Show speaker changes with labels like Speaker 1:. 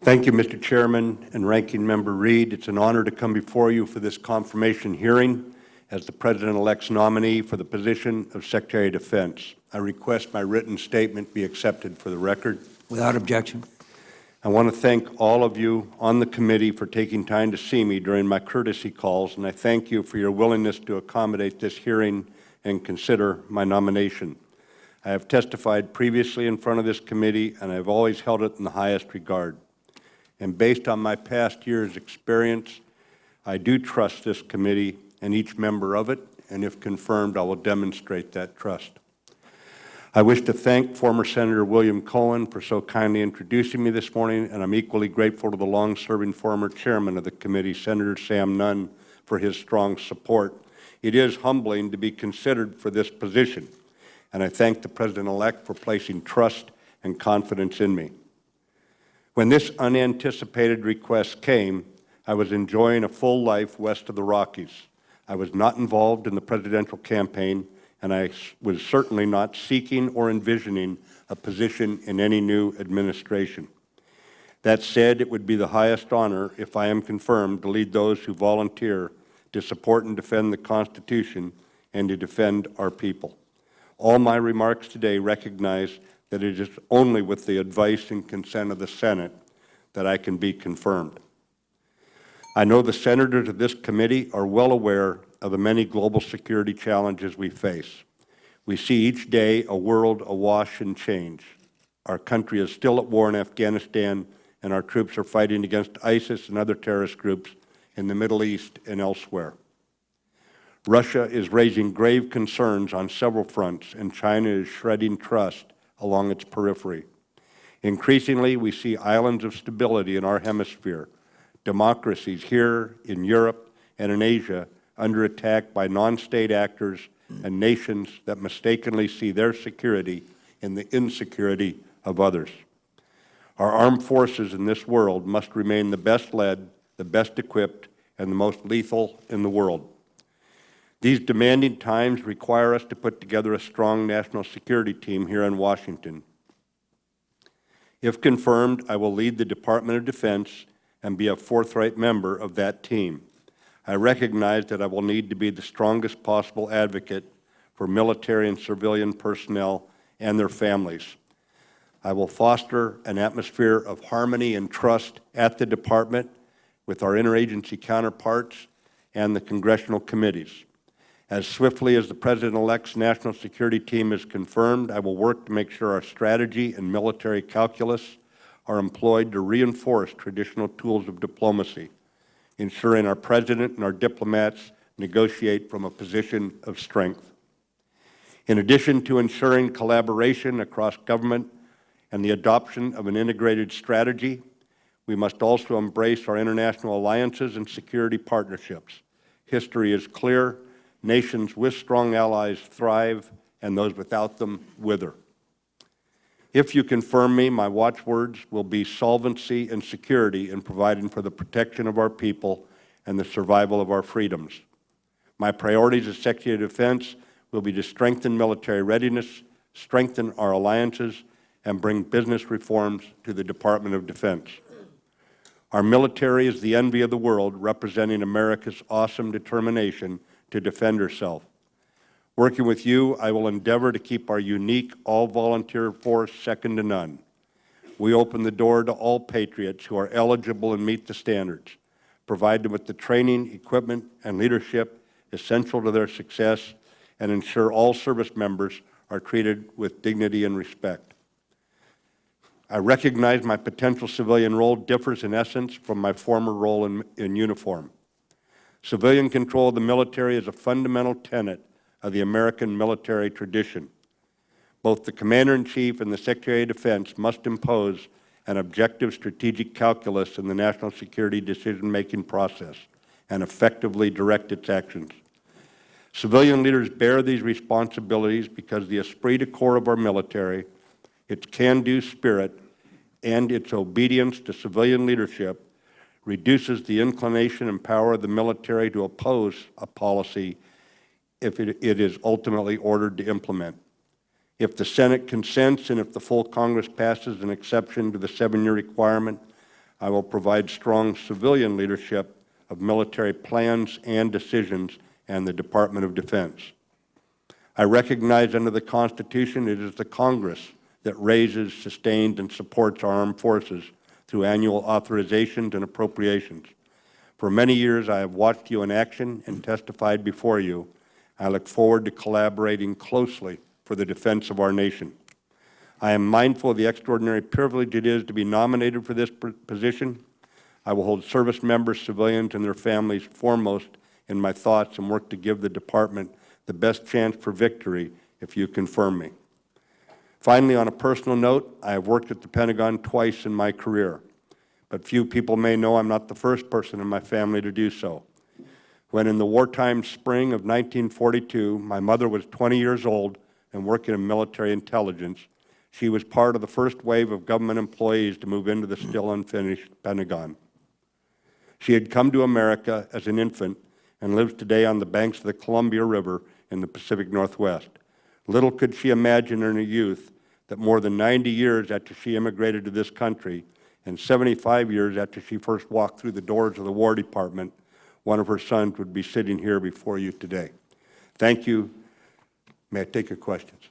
Speaker 1: Thank you, Mr. Chairman and Ranking Member Reed. It's an honor to come before you for this confirmation hearing as the President-elect's nominee for the position of Secretary of Defense. I request my written statement be accepted for the record.
Speaker 2: Without objection.
Speaker 1: I want to thank all of you on the committee for taking time to see me during my courtesy calls, and I thank you for your willingness to accommodate this hearing and consider my nomination. I have testified previously in front of this committee, and I've always held it in the highest regard. And based on my past year's experience, I do trust this committee and each member of it, and if confirmed, I will demonstrate that trust. I wish to thank former Senator William Cohen for so kindly introducing me this morning, and I'm equally grateful to the long-serving former chairman of the committee, Senator Sam Nunn, for his strong support. It is humbling to be considered for this position, and I thank the President-elect for placing trust and confidence in me. When this unanticipated request came, I was enjoying a full life west of the Rockies. I was not involved in the presidential campaign, and I was certainly not seeking or envisioning a position in any new administration. That said, it would be the highest honor, if I am confirmed, to lead those who volunteer to support and defend the Constitution and to defend our people. All my remarks today recognize that it is only with the advice and consent of the Senate that I can be confirmed. I know the senators of this committee are well aware of the many global security challenges we face. We see each day a world awash in change. Our country is still at war in Afghanistan, and our troops are fighting against ISIS and other terrorist groups in the Middle East and elsewhere. Russia is raising grave concerns on several fronts, and China is shredding trust along its periphery. Increasingly, we see islands of stability in our hemisphere, democracies here in Europe and in Asia under attack by non-state actors and nations that mistakenly see their security in the insecurity of others. Our armed forces in this world must remain the best led, the best equipped, and the most lethal in the world. These demanding times require us to put together a strong national security team here in Washington. If confirmed, I will lead the Department of Defense and be a forthright member of that team. I recognize that I will need to be the strongest possible advocate for military and civilian personnel and their families. I will foster an atmosphere of harmony and trust at the Department with our interagency counterparts and the congressional committees. As swiftly as the President-elect's national security team is confirmed, I will work to make sure our strategy and military calculus are employed to reinforce traditional tools of diplomacy, ensuring our President and our diplomats negotiate from a position of strength. In addition to ensuring collaboration across government and the adoption of an integrated strategy, we must also embrace our international alliances and security partnerships. History is clear. Nations with strong allies thrive, and those without them wither. If you confirm me, my watchwords will be solvency and security in providing for the protection of our people and the survival of our freedoms. My priorities as Secretary of Defense will be to strengthen military readiness, strengthen our alliances, and bring business reforms to the Department of Defense. Our military is the envy of the world, representing America's awesome determination to defend herself. Working with you, I will endeavor to keep our unique all-volunteer force second to none. We open the door to all patriots who are eligible and meet the standards, provide them with the training, equipment, and leadership essential to their success, and ensure all service members are treated with dignity and respect. I recognize my potential civilian role differs in essence from my former role in uniform. Civilian control of the military is a fundamental tenet of the American military tradition. Both the Commander-in-Chief and the Secretary of Defense must impose an objective strategic calculus in the national security decision-making process and effectively direct its actions. Civilian leaders bear these responsibilities because the esprit de corps of our military, its can-do spirit, and its obedience to civilian leadership reduces the inclination and power of the military to oppose a policy if it is ultimately ordered to implement. If the Senate consents and if the full Congress passes an exception to the 7-year requirement, I will provide strong civilian leadership of military plans and decisions and the Department of Defense. I recognize under the Constitution it is the Congress that raises, sustains, and supports our armed forces through annual authorizations and appropriations. For many years, I have watched you in action and testified before you. I look forward to collaborating closely for the defense of our nation. I am mindful of the extraordinary privilege it is to be nominated for this position. I will hold service members, civilians, and their families foremost in my thoughts and work to give the Department the best chance for victory if you confirm me. Finally, on a personal note, I have worked at the Pentagon twice in my career, but few people may know I'm not the first person in my family to do so. When in the wartime spring of 1942, my mother was 20 years old and working in military intelligence, she was part of the first wave of government employees to move into the still unfinished Pentagon. She had come to America as an infant and lives today on the banks of the Columbia River in the Pacific Northwest. Little could she imagine in her youth that more than 90 years after she immigrated to this country and 75 years after she first walked through the doors of the War Department, one of her sons would be sitting here before you today. Thank you. May I take your questions?